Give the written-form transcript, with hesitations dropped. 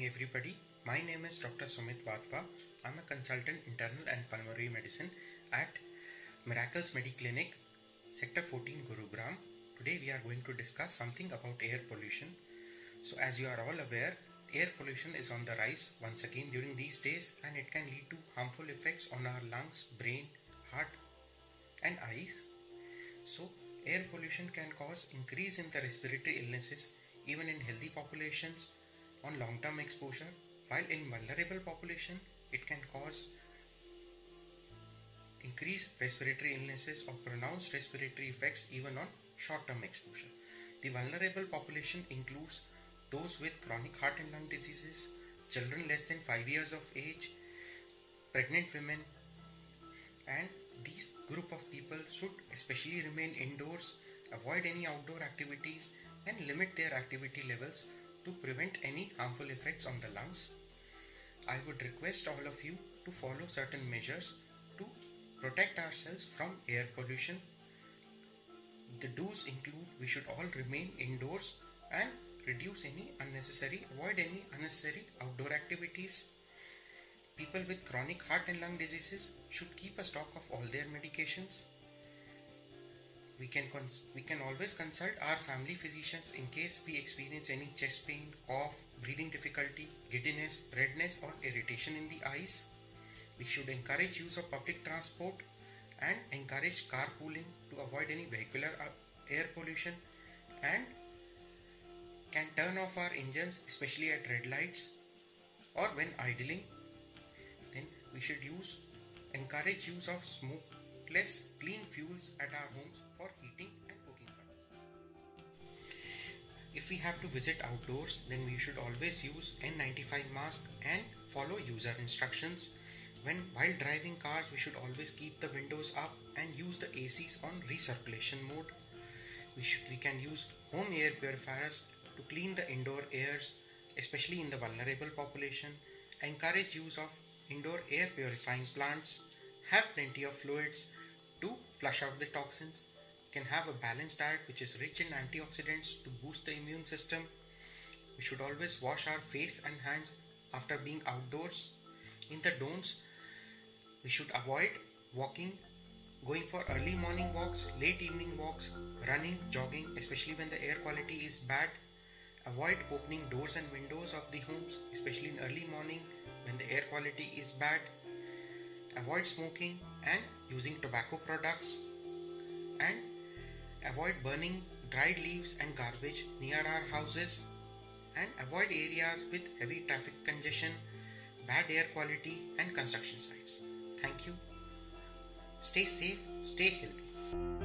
everybody. My name is Dr. Sumit Wadhwa. I'm a consultant internal and pulmonary medicine at Miracles Mediclinic, Sector 14, Gurugram. Today we are going to discuss something about air pollution. So as you are all aware, air pollution is on the rise once again during these days, and it can lead to harmful effects on our lungs, brain, heart and eyes. So air pollution can cause increase in the respiratory illnesses even in healthy populations on long-term exposure, while in vulnerable population it can cause increased respiratory illnesses or pronounced respiratory effects even on short-term exposure. The vulnerable population includes those with chronic heart and lung diseases, children less than 5 years of age, pregnant women, and these group of people should especially remain indoors, avoid any outdoor activities and limit their activity levels to prevent any harmful effects on the lungs. I would request all of you to follow certain measures to protect ourselves from air pollution. The do's include we should all remain indoors and avoid any unnecessary outdoor activities. People with chronic heart and lung diseases should keep a stock of all their medications. We can always consult our family physicians in case we experience any chest pain, cough, breathing difficulty, giddiness, redness or irritation in the eyes. We should encourage use of public transport and encourage carpooling to avoid any vehicular air pollution, and can turn off our engines especially at red lights or when idling. Then we should encourage use of smokeless clean fuels at our homes for heating and cooking purposes. If we have to visit outdoors, then we should always use N95 mask and follow user instructions. While driving cars, we should always keep the windows up and use the ACs on recirculation mode. We can use home air purifiers to clean the indoor airs, especially in the vulnerable population. Encourage use of indoor air purifying plants. Have plenty of fluids to flush out the toxins. Can have a balanced diet which is rich in antioxidants to boost the immune system. We should always wash our face and hands after being outdoors. In the don'ts, we should avoid walking, going for early morning walks, late evening walks, running, jogging, especially when the air quality is bad. Avoid opening doors and windows of the homes, especially in early morning when the air quality is bad. Avoid smoking and using tobacco products, and avoid burning dried leaves and garbage near our houses, and avoid areas with heavy traffic congestion, bad air quality and construction sites. Thank you. Stay safe, stay healthy.